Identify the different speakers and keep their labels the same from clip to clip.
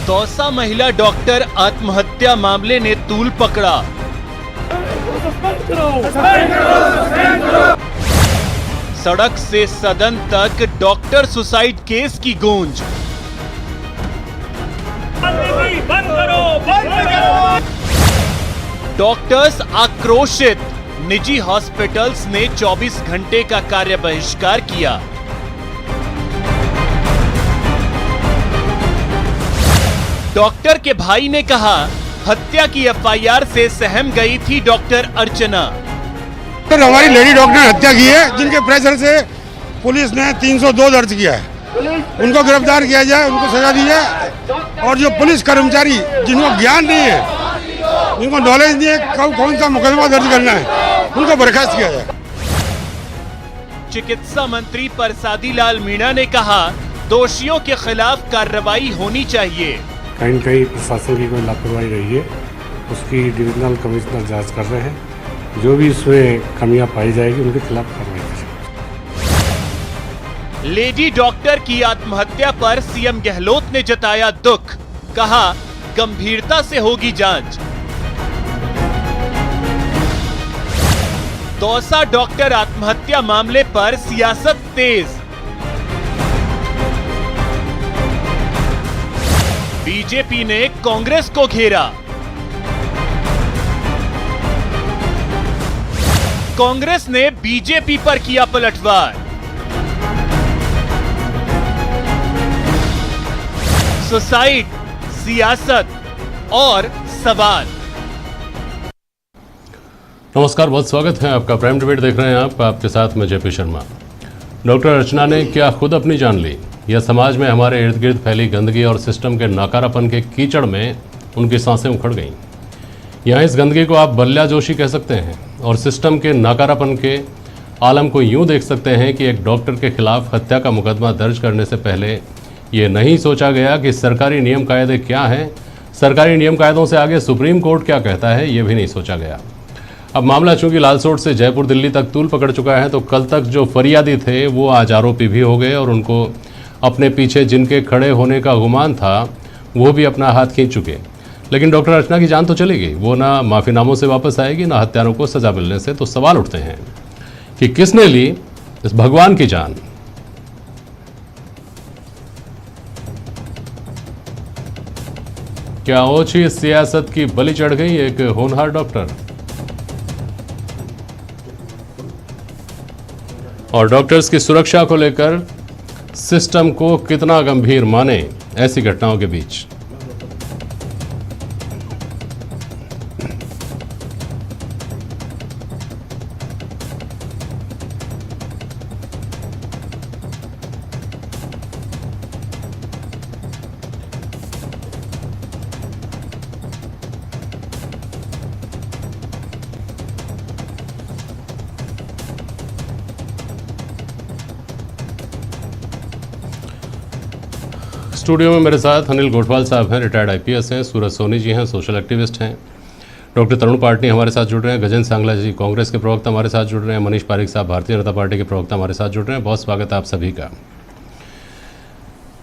Speaker 1: दौसा महिला डॉक्टर आत्महत्या मामले ने तूल पकड़ा। सड़क से सदन तक डॉक्टर सुसाइड केस की गूंज।
Speaker 2: बंद करो।
Speaker 1: डॉक्टर्स आक्रोशित, निजी हॉस्पिटल्स ने 24 घंटे का कार्य बहिष्कार किया। डॉक्टर के भाई ने कहा, हत्या की एफआईआर से सहम गई थी डॉक्टर अर्चना।
Speaker 3: हमारी लेडी डॉक्टर ने हत्या की है, जिनके प्रेशर से पुलिस ने 302 दर्ज किया है। उनको गिरफ्तार किया जाए, उनको सजा दी जाए। और जो पुलिस कर्मचारी जिनको ज्ञान नहीं है, जिनको नॉलेज नहीं है कब कौन सा मुकदमा दर्ज करना है, उनको बर्खास्त किया जाए।
Speaker 1: चिकित्सा मंत्री परसादी लाल मीणा ने कहा, दोषियों के खिलाफ कार्रवाई होनी चाहिए।
Speaker 4: कहीं कहीं प्रशासन की कोई लापरवाही रही है, उसकी डिविजनल कमिश्नर जांच कर रहे हैं। जो भी इसमें कमियां पाई जाएगी उनके खिलाफ कार्रवाई की जाएगी।
Speaker 1: लेडी डॉक्टर की आत्महत्या पर सीएम गहलोत ने जताया दुख, कहा गंभीरता से होगी जांच। दौसा डॉक्टर आत्महत्या मामले पर सियासत तेज। बीजेपी ने कांग्रेस को घेरा। कांग्रेस ने बीजेपी पर किया पलटवार। सुसाइड, सियासत और सवाल।
Speaker 5: नमस्कार, बहुत स्वागत है आपका। प्राइम डिबेट देख रहे हैं आप, आपके साथ मैं जेपी शर्मा। डॉक्टर अर्चना ने क्या खुद अपनी जान ली, या समाज में हमारे इर्द गिर्द फैली गंदगी और सिस्टम के नाकारापन के कीचड़ में उनकी सांसें उखड़ गईं? यहाँ इस गंदगी को आप बल्ल्या जोशी कह सकते हैं और सिस्टम के नाकारापन के आलम को यूँ देख सकते हैं कि एक डॉक्टर के खिलाफ हत्या का मुकदमा दर्ज करने से पहले ये नहीं सोचा गया कि सरकारी नियम कायदे क्या हैं, सरकारी नियम कायदों से आगे सुप्रीम कोर्ट क्या कहता है, ये भी नहीं सोचा गया। अब मामला चूंकि लालसोट से जयपुर दिल्ली तक तूल पकड़ चुका है, तो कल तक जो फरियादी थे वो आज आरोपी भी हो गए और उनको अपने पीछे जिनके खड़े होने का गुमान था वो भी अपना हाथ खींच चुके। लेकिन डॉक्टर अर्चना की जान तो चली गई, वो ना माफ़ीनामों से वापस आएगी, ना हत्यारों को सजा मिलने से। तो सवाल उठते हैं कि किसने ली इस भगवान की जान? क्या ओछी सियासत की बलि चढ़ गई एक होनहार डॉक्टर? और डॉक्टर्स की सुरक्षा को लेकर सिस्टम को कितना गंभीर माने ऐसी घटनाओं के बीच? स्टूडियो में मेरे साथ अनिल गोठवाल साहब हैं, रिटायर्ड आईपीएस हैं, सूरज सोनी जी हैं, सोशल एक्टिविस्ट हैं, डॉक्टर तरुण पाटनी हमारे साथ जुड़ रहे हैं, गजेंद्र सांगला जी कांग्रेस के प्रवक्ता हमारे साथ जुड़ रहे हैं, मनीष पारिक साहब भारतीय जनता पार्टी के प्रवक्ता हमारे साथ जुड़ रहे हैं। बहुत स्वागत है आप सभी का।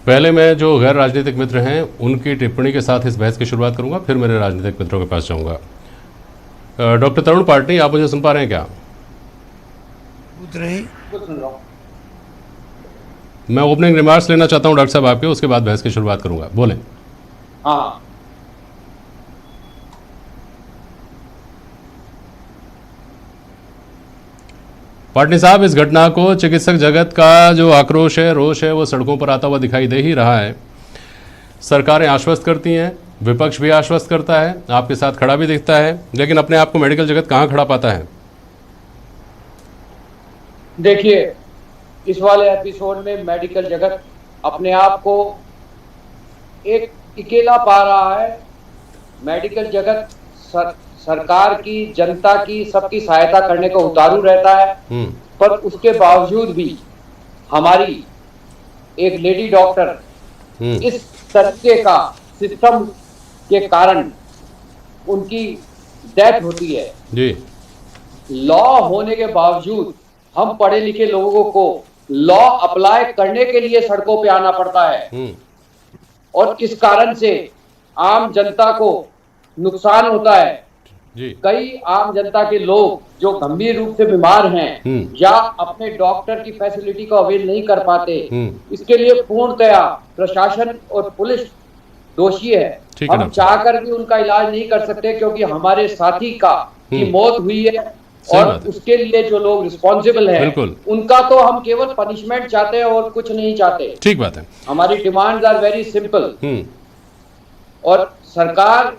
Speaker 5: पहले मैं जो गैर राजनीतिक मित्र हैं उनकी टिप्पणी के साथ इस बहस की शुरुआत करूँगा, फिर मेरे राजनीतिक मित्रों के पास जाऊँगा। डॉक्टर तरुण पाटनी, आप मुझे सुन पा रहे हैं क्या? मैं ओपनिंग रिमार्क्स लेना चाहता हूं डॉक्टर साहब आपके, उसके बाद बहस की शुरुआत करूंगा। बोलें।
Speaker 6: हाँ,
Speaker 5: पाटनी साहब, इस घटना को चिकित्सक जगत का जो आक्रोश है, रोष है, वो सड़कों पर आता हुआ दिखाई दे ही रहा है। सरकारें आश्वस्त करती हैं, विपक्ष भी आश्वस्त करता है, आपके साथ खड़ा भी दिखता है, लेकिन अपने आप को मेडिकल जगत कहाँ खड़ा पाता है?
Speaker 6: देखिए, इस वाले एपिसोड में मेडिकल जगत अपने आप को एक अकेला पा रहा है। मेडिकल जगत सरकार की, जनता की, सबकी सहायता करने को उतारू रहता है, पर उसके बावजूद भी हमारी एक लेडी डॉक्टर इस तरीके का सिस्टम के कारण उनकी डेथ होती है
Speaker 5: जी।
Speaker 6: लॉ होने के बावजूद हम पढ़े लिखे लोगों को लॉ अप्लाई करने के लिए सड़कों पे आना पड़ता है। और इस कारण से आम जनता को नुकसान होता है।
Speaker 5: जी
Speaker 6: कई आम जनता के लोग जो गंभीर रूप से बीमार हैं या अपने डॉक्टर की फैसिलिटी को अवेल नहीं कर पाते, इसके लिए पूर्णतया प्रशासन और पुलिस दोषी है।
Speaker 5: ठीक है
Speaker 6: हम चाहकर भी उनका इलाज नहीं कर सकते क्योंकि हमारे साथी की मौत हुई है और उसके लिए जो लोग रिस्पॉन्सिबल है उनका तो हम केवल पनिशमेंट चाहते हैं और कुछ नहीं चाहते।
Speaker 5: ठीक बात है।
Speaker 6: हमारी डिमांड्स आर वेरी सिंपल और सरकार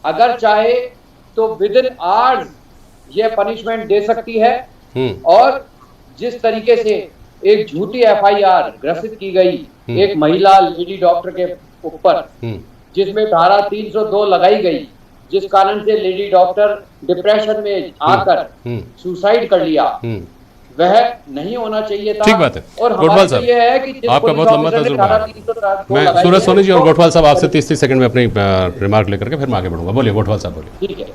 Speaker 6: अगर चाहे तो विद इन आवर्स ये पनिशमेंट दे सकती है। और जिस तरीके से एक झूठी एफआईआर ग्रसित की गई एक महिला लेडी डॉक्टर के ऊपर, जिसमें धारा 302 लगाई गई, जिस कारण से लेडी डॉक्टर डिप्रेशन में आकर सुसाइड कर लिया, वह नहीं होना चाहिए था।
Speaker 5: ठीक बात है।
Speaker 6: और
Speaker 5: गोठवाल साहब,
Speaker 6: ये है कि
Speaker 5: आपका बहुत लंबा तजुर्बा। मैं सूरज सोनी जी और गोठवाल साहब आपसे 30 सेकंड में अपनी रिमार्क लेकर के फिर मैं आगे बढ़ूंगा। बोलिए गोठवाल साहब, बोलिए।
Speaker 6: ठीक है,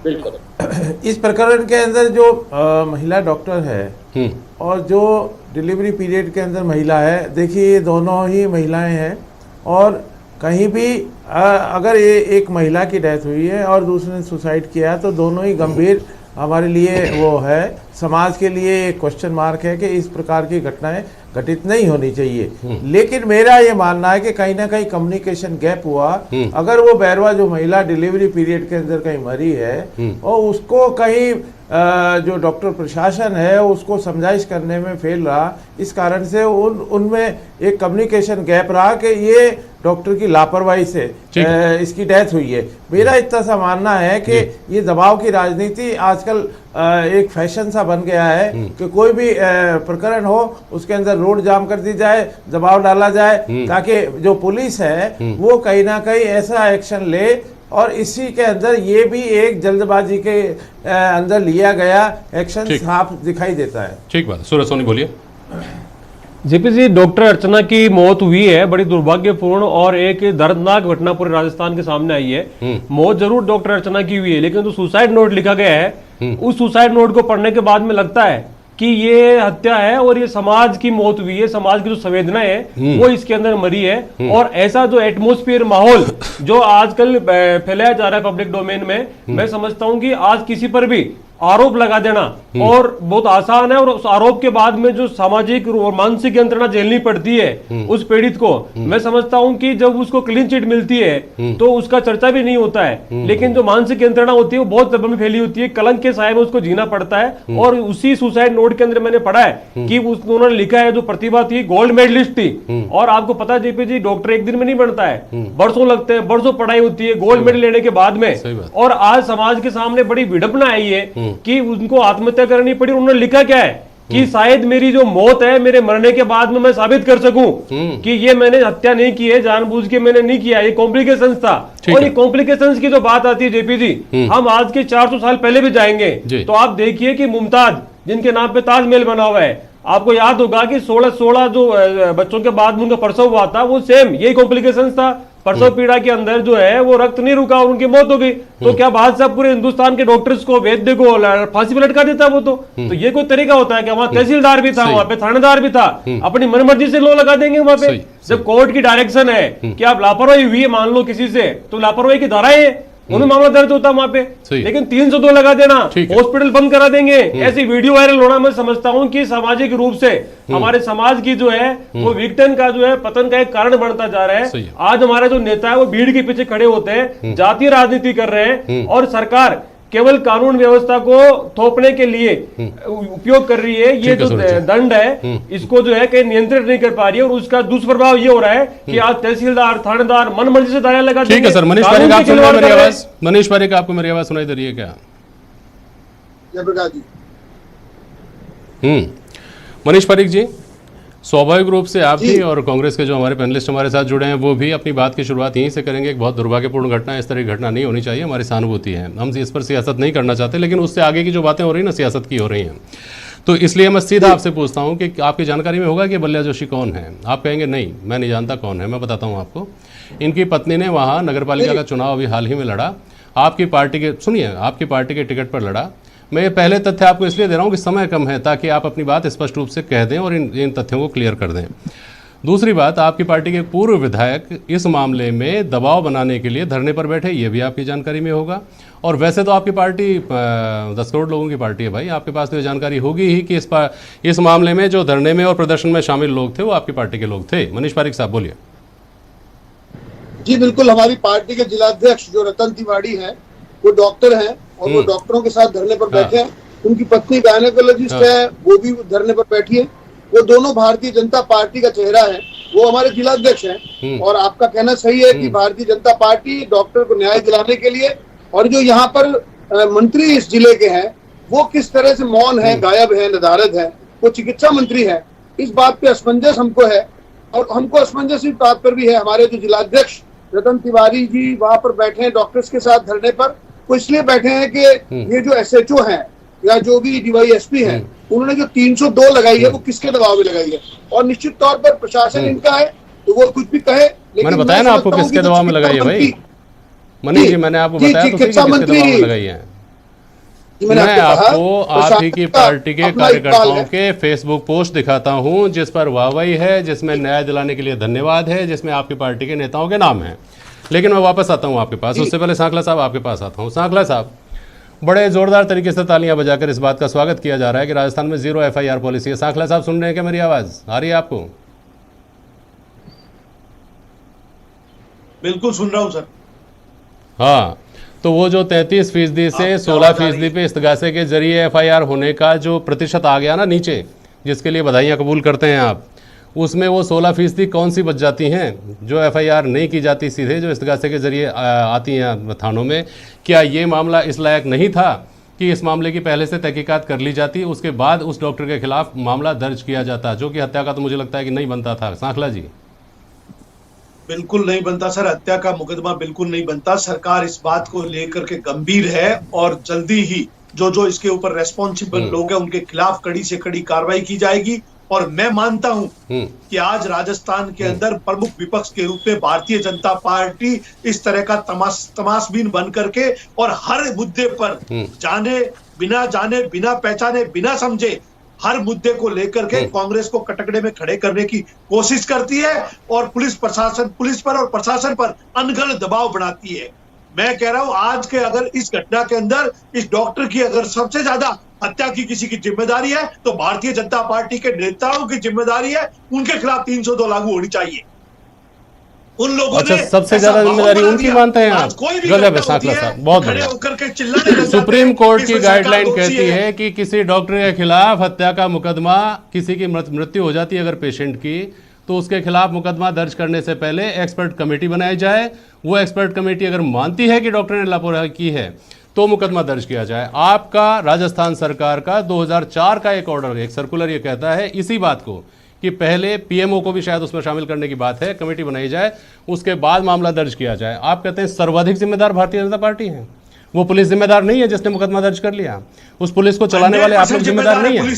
Speaker 6: बिल्कुल।
Speaker 7: इस प्रकरण के अंदर जो महिला डॉक्टर है और जो डिलीवरी पीरियड के अंदर महिला है, देखिए ये दोनों ही महिलाएं हैं और कहीं भी अगर ये एक महिला की डेथ हुई है और दूसरे ने सुसाइड किया है तो दोनों ही गंभीर हमारे लिए वो है, समाज के लिए एक क्वेश्चन मार्क है कि इस प्रकार की घटनाएं घटित नहीं होनी चाहिए। लेकिन मेरा ये मानना है कि कहीं ना कहीं कम्युनिकेशन गैप हुआ। अगर वो बैरवा जो महिला डिलीवरी पीरियड के अंदर कहीं मरी है और उसको कहीं जो डॉक्टर प्रशासन है उसको समझाइश करने में फेल रहा, इस कारण से उनमें एक कम्युनिकेशन गैप रहा कि ये डॉक्टर की लापरवाही से इसकी डेथ हुई है। मेरा इतना सा मानना है कि ये दबाव की राजनीति आजकल एक फैशन सा बन गया है कि कोई भी प्रकरण हो उसके अंदर रोड जाम कर दी जाए, दबाव डाला जाए ताकि जो पुलिस है वो कहीं ना कहीं ऐसा एक्शन ले। और इसी के अंदर ये भी एक जल्दबाजी के अंदर लिया गया एक्शन साफ दिखाई देता है। ठीक बात। सूरज सोनी, बोलिए।
Speaker 8: जेपी जी, डॉक्टर अर्चना की मौत हुई है, बड़ी दुर्भाग्यपूर्ण और एक दर्दनाक घटना पूरे राजस्थान के सामने आई है। मौत जरूर डॉक्टर अर्चना की हुई है, लेकिन जो सुसाइड नोट लिखा गया है उस सुसाइड नोट को पढ़ने के बाद में लगता है कि ये हत्या है और ये समाज की मौत हुई है, समाज की जो संवेदना है वो इसके अंदर मरी है। और ऐसा जो एटमॉस्फेयर माहौल जो आजकल फैलाया जा रहा है पब्लिक डोमेन में, मैं समझता हूं कि आज किसी पर भी आरोप लगा देना और बहुत आसान है और उस आरोप के बाद में जो सामाजिक और मानसिक यंत्रणा झेलनी पड़ती है उस पीड़ित को, मैं समझता हूं कि जब उसको क्लीन चिट मिलती है तो उसका चर्चा भी नहीं होता है। लेकिन जो मानसिक यंत्रणा होती है वो बहुत जबर में फैली होती है, कलंक के साए में उसको जीना पड़ता है। और उसी सुसाइड नोट के अंदर मैंने पढ़ा है कि उन्होंने लिखा है जो प्रतिभा थी गोल्ड मेडलिस्ट थी। और आपको पता है जेपी जी, डॉक्टर एक दिन में नहीं बनता है, बरसों लगते हैं, बरसों पढ़ाई होती है गोल्ड मेडल लेने के बाद में। और आज समाज के सामने बड़ी विडंबना आई है कि उनको आत्महत्या करनी पड़ी। उन्होंने लिखा क्या है कि शायद मेरी जो मौत है मेरे मरने के बाद में मैं साबित कर सकूं कि ये मैंने हत्या नहीं की है, जानबूझ के मैंने नहीं किया, ये कॉम्प्लिकेशंस था। और ये कॉम्प्लिकेशंस की जो बात आती है जेपी जी, हम आज के 400 साल पहले भी जाएंगे तो आप देखिए कि मुमताज जिनके नाम पे ताजमहल बना हुआ है, आपको याद होगा कि 16 जो बच्चों के बाद में उनका प्रसव हुआ था वो सेम यही कॉम्प्लिकेशंस था। प्रसव पीड़ा के अंदर जो है वो रक्त नहीं रुका और उनकी मौत हो गई। तो क्या बादशाह पूरे हिंदुस्तान के डॉक्टर्स को, वैद्य को फांसी पे लटका देता वो? तो ये कोई तरीका होता है कि वहां तहसीलदार भी था, वहां पे थानेदार भी था, अपनी मनमर्जी से लो लगा देंगे वहां पे? जब कोर्ट की डायरेक्शन है कि आप लापरवाही हुई है मान लो किसी से, तो लापरवाही की धाराएं है, उन्हें मामला दर्ज होता वहां पे। लेकिन 302 लगा देना, हॉस्पिटल बंद करा देंगे, ऐसी वीडियो वायरल होना, मैं समझता हूं कि सामाजिक रूप से हमारे समाज की जो है वो विघटन का जो है पतन का एक कारण बनता जा रहा है। आज हमारे जो नेता है वो भीड़ के पीछे खड़े होते हैं, जातीय राजनीति कर रहे हैं और सरकार केवल कानून व्यवस्था को थोपने के लिए उपयोग कर रही है। ये जो दंड है इसको जो है कहीं नियंत्रित नहीं कर पा रही है और उसका दुष्प्रभाव ये हो रहा है कि आज तहसीलदार, थानेदार मनमर्जी से दायरा लगा।
Speaker 5: ठीक है सर। मनीष पारिक, आप सुन रहे हैं मेरी आवाज? मनीष पारिक, आपको मेरी आवाज सुनाई दे रही है क्या? मनीष पारिक जी, स्वाभाविक रूप से आप भी और कांग्रेस के जो हमारे पैनलिस्ट हमारे साथ जुड़े हैं वो भी अपनी बात की शुरुआत यहीं से करेंगे। एक बहुत दुर्भाग्यपूर्ण घटना है, इस तरह की घटना नहीं होनी चाहिए, हमारी सहानुभूति है, हम इस पर सियासत नहीं करना चाहते, लेकिन उससे आगे की जो बातें हो रही हैं ना सियासत की हो रही हैं। तो इसलिए मैं सीधा आपसे पूछता हूं कि आपकी जानकारी में होगा कि बल्ल्या जोशी कौन है? आप कहेंगे नहीं मैं नहीं जानता कौन है। मैं बताता हूं आपको। इनकी पत्नी ने वहाँ नगरपालिका का चुनाव अभी हाल ही में लड़ा, आपकी पार्टी के, सुनिए, आपकी पार्टी के टिकट पर लड़ा। मैं ये पहले तथ्य आपको इसलिए दे रहा हूँ कि समय कम है ताकि आप अपनी बात स्पष्ट रूप से कह दें और इन तथ्यों को क्लियर कर दें। दूसरी बात, आपकी पार्टी के पूर्व विधायक इस मामले में दबाव बनाने के लिए धरने पर बैठे, ये भी आपकी जानकारी में होगा। और वैसे तो आपकी पार्टी 10 करोड़ लोगों की पार्टी है भाई, आपके पास तो ये जानकारी होगी ही कि इस मामले में जो धरने में और प्रदर्शन में शामिल लोग थे वो आपकी पार्टी के लोग थे। मनीष पारिक साहब बोलिए।
Speaker 9: जी बिल्कुल, हमारी पार्टी के जिलाध्यक्ष जो रतन तिवारी हैं वो डॉक्टर हैं और वो डॉक्टरों के साथ धरने पर बैठे हैं। उनकी पत्नी गायनेकोलॉजिस्ट है, वो भी धरने पर बैठी है। वो दोनों भारतीय जनता पार्टी का चेहरा है, वो हमारे जिलाध्यक्ष हैं। और आपका कहना सही है कि भारतीय जनता पार्टी डॉक्टर को न्याय दिलाने के लिए, और जो यहाँ पर मंत्री इस जिले के हैं वो किस तरह से मौन है, गायब है, नदारद है, वो चिकित्सा मंत्री है, इस बात पे असमंजस हमको है। और हमको असमंजस इस बात पर भी है, हमारे जो जिलाध्यक्ष रतन तिवारी जी वहां पर बैठे हैं डॉक्टर्स के साथ धरने पर, वो इसलिए बैठे हैं कि ये जो SHO हैं या जो भी DYSP हैं, उन्होंने जो 302 लगाई है वो किसके दबाव में लगाई है। और निश्चित तौर पर प्रशासन इनका है तो वो कुछ भी कहे, लेकिन
Speaker 5: मैंने बताया ना आपको किसके दबाव में लगाई है भाई मनीष जी, मैंने आपको बताया तो किसके दबाव में लगाई है। मैं आपको आप ही की पार्टी के कार्यकर्ताओं के फेसबुक पोस्ट दिखाता हूं जिस पर वाहवाही है, जिसमें न्याय दिलाने के लिए धन्यवाद है, जिसमें आपकी पार्टी के नेताओं के नाम हैं। लेकिन मैं वापस आता हूं आपके पास, उससे पहले सांखला साहब आपके पास आता हूं। सांखला साहब, बड़े जोरदार तरीके से तालियां बजाकर इस बात का स्वागत किया जा रहा है कि राजस्थान में 0 FIR पॉलिसी है। सांखला साहब सुन रहे हैं क्या? मेरी आवाज आ रही है आपको?
Speaker 2: बिल्कुल सुन रहा हूं सर।
Speaker 5: हाँ, तो वो जो 33% से 16% पे इस्तगासे के जरिए FIR होने का जो प्रतिशत आ गया ना नीचे, जिसके लिए बधाइयाँ कबूल करते हैं आप, उसमें वो 16% कौन सी बच जाती हैं जो FIR नहीं की जाती सीधे, जो इस्तगासे के जरिए आती हैं थानों में। क्या ये मामला इस लायक नहीं था कि इस मामले की पहले से तहकीकात कर ली जाती, उसके बाद उस डॉक्टर के खिलाफ मामला दर्ज किया जाता, जो कि हत्या का तो मुझे लगता है कि नहीं बनता था। सांखला जी।
Speaker 2: बिल्कुल नहीं बनता सर, हत्या का मुकदमा बिल्कुल नहीं बनता। सरकार इस बात को लेकर के गंभीर है और जल्दी ही जो इसके ऊपर रेस्पॉन्सिबल लोग हैं उनके खिलाफ कड़ी से कड़ी कार्रवाई की जाएगी। और मैं मानता हूं कि आज राजस्थान के अंदर प्रमुख विपक्ष के रूप में भारतीय जनता पार्टी इस तरह का तमाशबीन बन करके और हर मुद्दे पर जाने बिना पहचाने बिना समझे हर मुद्दे को लेकर के कांग्रेस को कटकड़े में खड़े करने की कोशिश करती है और पुलिस पर और प्रशासन पर अनगढ़ दबाव बनाती है। मैं कह रहा हूं आज के अगर इस घटना के अंदर इस डॉक्टर की अगर सबसे ज्यादा हत्या की किसी की जिम्मेदारी है तो भारतीय जनता पार्टी के नेताओं की जिम्मेदारी है। उनके खिलाफ 302 लागू होनी चाहिए। उन लोगों ने
Speaker 5: सबसे ज्यादा जिम्मेदारी उनकी मानते हैं आप? गजब है सांखला साहब, बहुत बढ़िया। सुप्रीम कोर्ट की गाइडलाइन कहती है कि किसी डॉक्टर के खिलाफ हत्या का मुकदमा, किसी की मृत्यु हो जाती है अगर पेशेंट की, तो उसके खिलाफ मुकदमा दर्ज करने से पहले एक्सपर्ट कमेटी बनाई जाए। वो एक्सपर्ट कमेटी अगर मानती है कि डॉक्टर ने लापरवाही की है तो मुकदमा दर्ज किया जाए। आपका राजस्थान सरकार का 2004 का एक ऑर्डर, एक सर्कुलर ये कहता है इसी बात को कि पहले PMO को भी शायद उसमें शामिल करने की बात है, कमेटी बनाई जाए, उसके बाद मामला दर्ज किया जाए। आप कहते हैं सर्वाधिक जिम्मेदार भारतीय जनता पार्टी है, वो पुलिस जिम्मेदार नहीं है जिसने मुकदमा दर्ज कर लिया। उस पुलिस को चलाने वाले आप लोग जिम्मेदार नहीं है।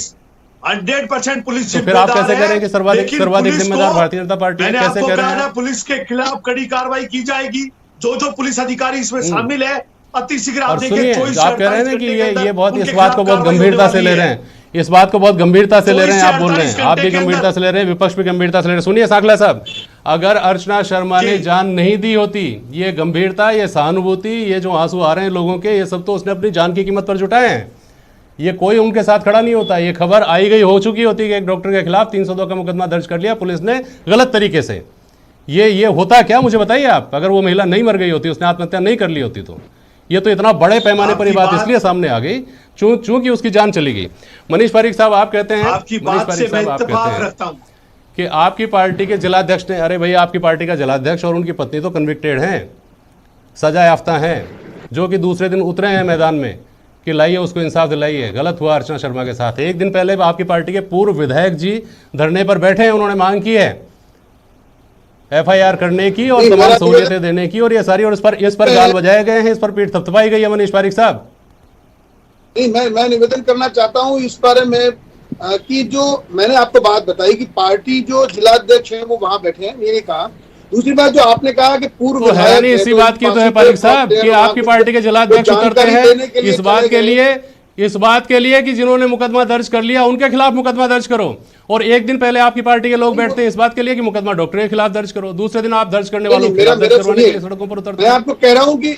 Speaker 2: 100% पुलिस
Speaker 5: तो फिर आप कैसे कह रहे हैं कि सर्वाधिक जिम्मेदार भारतीय जनता पार्टी है? कैसे कह रहे हैं?
Speaker 2: पुलिस के खिलाफ कड़ी कार्रवाई की जाएगी। जो पुलिस अधिकारी इसमें शामिल है अति शीघ्र आप
Speaker 5: सुनिए, आप कह रहे हैं कि ये बहुत इस बात को बहुत गंभीरता से ले रहे हैं, इस बात को बहुत गंभीरता से ले रहे हैं, आप बोल रहे हैं, आप भी गंभीरता से ले रहे हैं, विपक्ष भी गंभीरता से ले रहे हैं। सुनिए सांखला साहब, अगर अर्चना शर्मा ने जान नहीं दी होती, ये गंभीरता, ये सहानुभूति, ये जो आंसू आ रहे हैं लोगों के, ये सब तो उसने अपनी जान की कीमत पर जुटाए हैं। ये कोई उनके साथ खड़ा नहीं होता। ये खबर आई गई हो चुकी होती कि एक डॉक्टर के खिलाफ 302 का मुकदमा दर्ज कर लिया पुलिस ने गलत तरीके से। ये होता क्या, मुझे बताइए आप। अगर वो महिला नहीं मर गई होती, उसने आत्महत्या नहीं कर ली होती, तो ये तो इतना बड़े पैमाने पर ये बात इसलिए सामने आ गई चूंकि उसकी जान चली गई। मनीष पारिक साहब आप कहते हैं,
Speaker 2: आपकी बात से मैं इत्तेफाक रखता हूं
Speaker 5: कि आपकी पार्टी के जिलाध्यक्ष ने, अरे भाई आपकी पार्टी का जिलाध्यक्ष और उनकी पत्नी तो कन्विक्टेड हैं, सजा याफ्ता हैं, जो कि दूसरे दिन उतरे हैं मैदान में कि लाइए उसको इंसाफ दिलाइए, गलत हुआ अर्चना शर्मा के साथ। एक दिन पहले आपकी पार्टी के पूर्व विधायक जी धरने पर बैठे हैं, उन्होंने मांग की है FIR करने की और तमाम सहूलियतें देने की, और ये सारी, और इस पर गाल बजाए गए हैं, इस पर पीठ थपथपाई गई है। मनीष पारिक साहब,
Speaker 9: नहीं, मैं निवेदन करना चाहता हूं इस बारे में कि जो मैंने आपको बात बताई कि पार्टी जो जिलाध्यक्ष हैं वो वहां बैठे हैं, मैंने कहा। दूसरी बात जो आपने कहा कि पूर्व
Speaker 5: है नहीं, इसी बात की तो है पारिक साहब कि आपकी पार्टी के जिलाध्यक्ष उतरते हैं इस बात के लिए इस बात के लिए कि जिन्होंने मुकदमा दर्ज कर लिया उनके खिलाफ मुकदमा दर्ज करो, और एक दिन पहले आपकी पार्टी के लोग बैठते हैं इस बात के लिए कि मुकदमा डॉक्टर के खिलाफ दर्ज करो, दूसरे दिन आप दर्ज करने वालों के खिलाफ दर्ज करवाने के लिए सड़कों पर उतरते हैं।
Speaker 9: मैं आपको कह रहा हूं कि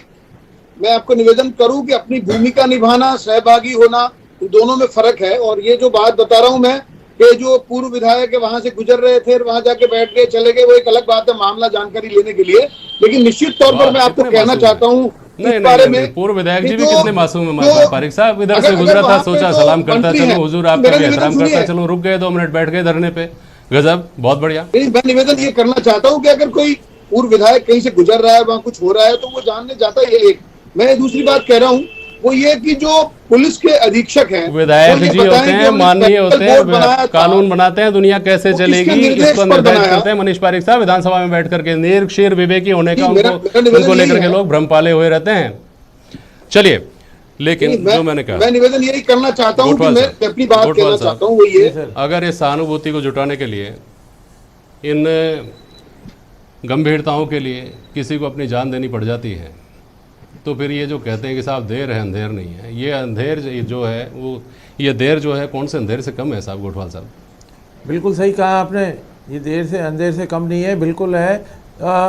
Speaker 9: मैं आपको निवेदन करूं कि अपनी भूमिका निभाना, सहभागी होना, इन दोनों में फर्क है। और ये जो बात बता रहा हूं मैं कि जो पूर्व विधायक है वहां से गुजर रहे थे, वहां जाके बैठ गए, चले गए, वो एक अलग बात है, मामला जानकारी लेने के लिए। लेकिन निश्चित तौर पर मैं आपको कहना चाहता हूँ इस बारे में,
Speaker 5: पूर्व विधायक जी भी कितने मासूम है। पारिक साहब इधर से गुजरा था, सोचा सलाम करता चलो, हुजूर आपका भी एहतराम करता चलो, रुक गए 2 मिनट, बैठ गए धरने पे, गजब, बहुत बढ़िया।
Speaker 9: मैं निवेदन ये करना चाहता हूँ कि अगर कोई पूर्व विधायक कहीं से गुजर रहा है, वहाँ कुछ हो रहा है, तो वो जानने जाता है। एक मैं दूसरी बात कह रहा हूँ वो ये कि जो पुलिस के अधीक्षक हैं,
Speaker 5: विधायक जी होते हैं, माननीय होते हैं, कानून बनाते हैं, दुनिया कैसे चलेगी इसको निर्धारित करते हैं। मनीष पारिक साहब विधानसभा में बैठ करके निर्शीर विवेकी होने का उनको लेकर के लोग भ्रम पाले हुए रहते हैं। चलिए, लेकिन जो मैंने कहा,
Speaker 9: मैं निवेदन यही करना चाहता हूँ कि मैं अपनी बात कहना चाहता हूँ वो ये,
Speaker 5: अगर इस सहानुभूति को जुटाने के लिए, इन गंभीरताओं के लिए किसी को अपनी जान देनी पड़ जाती है, तो फिर ये जो कहते हैं कि साहब देर है अंधेर नहीं है, ये अंधेर जो है वो, ये देर जो है कौन से अंधेर से कम है साहब गोठवाल साहब?
Speaker 7: बिल्कुल सही कहा आपने, ये देर से अंधेर से कम नहीं है, बिल्कुल है।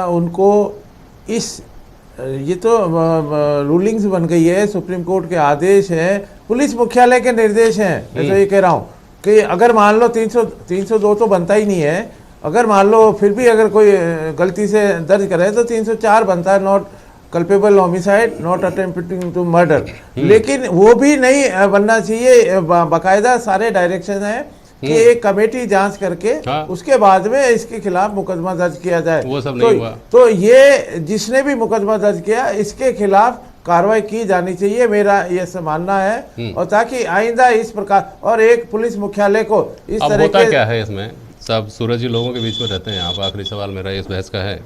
Speaker 7: उनको इस ये तो रूलिंग्स बन गई है, सुप्रीम कोर्ट के आदेश हैं, पुलिस मुख्यालय के निर्देश हैं। मैं तो ये कह रहा हूँ कि अगर मान लो 302 तो बनता ही नहीं है, अगर मान लो फिर भी अगर कोई गलती से दर्ज करे तो 304 बनता है, not culpable homicide, not attempting to murder. लेकिन वो भी नहीं बनना चाहिए, बाकायदा सारे डायरेक्शन है कि एक कमेटी जांच करके उसके बाद में इसके खिलाफ मुकदमा दर्ज किया जाए।
Speaker 5: वो सब नहीं हुआ।
Speaker 7: तो ये जिसने भी मुकदमा दर्ज किया इसके खिलाफ कार्रवाई की जानी चाहिए, मेरा ये मानना है। और ताकि आइंदा इस प्रकार, और एक पुलिस मुख्यालय को इस तरह
Speaker 5: के क्या है इसमें सब, सूरज जी लोगों के बीच में रहते हैं आप, आखिरी सवाल मेरा इस बहस का है,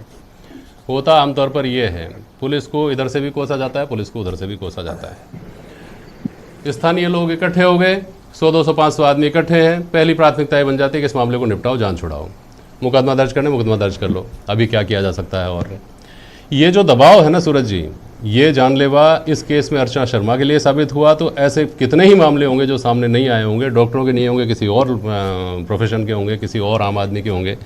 Speaker 5: होता आमतौर पर ये है, पुलिस को इधर से भी कोसा जाता है, पुलिस को उधर से भी कोसा जाता है। स्थानीय लोग इकट्ठे हो गए, 100, 200, 500 आदमी इकट्ठे हैं, पहली प्राथमिकता बन जाती है कि इस मामले को निपटाओ, जान छुड़ाओ, मुकदमा दर्ज करने मुकदमा दर्ज कर लो, अभी क्या किया जा सकता है। और ये जो दबाव है ना सूरज जी, ये जानलेवा इस केस में अर्चना शर्मा के लिए साबित हुआ, तो ऐसे कितने ही मामले होंगे जो सामने नहीं आए होंगे, डॉक्टरों के नहीं होंगे, किसी और प्रोफेशन के होंगे, किसी और आम आदमी के होंगे,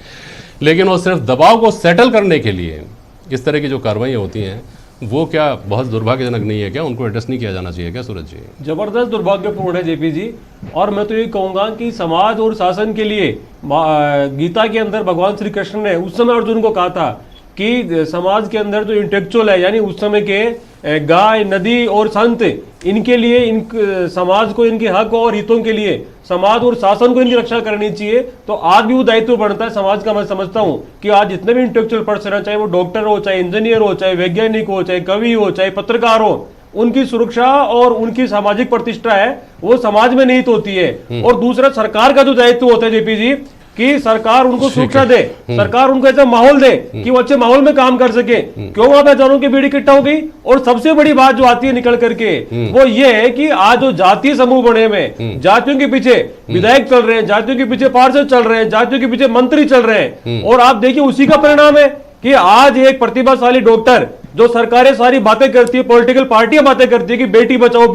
Speaker 5: लेकिन वो सिर्फ दबाव को सेटल करने के लिए इस तरह की जो कार्रवाइयाँ होती हैं, वो क्या बहुत दुर्भाग्यजनक नहीं है क्या? उनको एड्रेस नहीं किया जाना चाहिए क्या सूरज जी?
Speaker 8: जबरदस्त दुर्भाग्यपूर्ण है जेपी जी। और मैं तो ये कहूँगा कि समाज और शासन के लिए गीता के अंदर भगवान श्री कृष्ण ने उस समय अर्जुन को कहा था कि समाज के अंदर जो इंटेलेक्चुअल है, यानी उस समय के गाय, नदी और संत, इनके लिए, इन समाज को, इनके हक और हितों के लिए समाज और शासन को इनकी रक्षा करनी चाहिए। तो आज भी वो दायित्व बनता है समाज का। मैं समझता हूँ कि आज जितने भी इंटेलेक्चुअल पर्सन है, चाहे वो डॉक्टर हो, चाहे इंजीनियर हो, चाहे वैज्ञानिक हो, चाहे कवि हो, चाहे पत्रकार हो, उनकी सुरक्षा और उनकी सामाजिक प्रतिष्ठा है वो समाज में निहित होती है। और दूसरा, सरकार का जो दायित्व होता है जेपी जी, कि सरकार उनको सुरक्षा दे, सरकार उनको ऐसा माहौल दे कि वो अच्छे माहौल में काम कर सके। क्यों वहां पे जानों की भीड़ इकट्ठा हो गई? और सबसे बड़ी बात जो आती है निकल करके वो ये है कि आज जो जातीय समूह बने हुए, जातियों के पीछे विधायक चल रहे हैं, जातियों के पीछे पार्षद चल रहे हैं, जातियों के पीछे मंत्री चल रहे हैं, और आप देखिए उसी का परिणाम है कि आज एक प्रतिभाशाली डॉक्टर, जो सरकारें सारी बातें करती है, पॉलिटिकल पार्टियां बातें करती है कि बेटी बचाओ,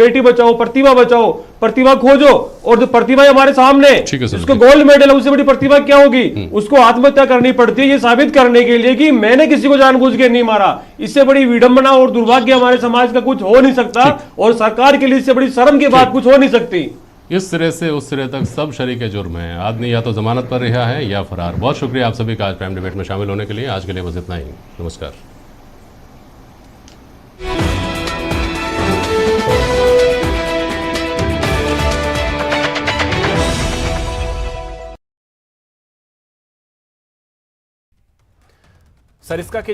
Speaker 8: प्रतिभा बचाओ, प्रतिभा खोजो, और जो प्रतिभा हमारे सामने, उसको गोल्ड मेडल है, उससे बड़ी प्रतिभा क्या होगी? उसको आत्महत्या करनी पड़ती है ये साबित करने के लिए कि मैंने किसी को जानबूझ के नहीं मारा। इससे बड़ी विडंबना और दुर्भाग्य हमारे समाज का कुछ हो नहीं सकता, और सरकार के लिए इससे बड़ी शर्म की बात कुछ हो नहीं सकती।
Speaker 5: इस सिरे से उस सिरे तक सब शरीके जुर्म हैं, आदमी या तो जमानत पर रहा है या फरार। बहुत शुक्रिया आप सभी का आज प्राइम डिबेट में शामिल होने के लिए। आज के लिए बस इतना ही, नमस्कार।
Speaker 10: सरिस्का के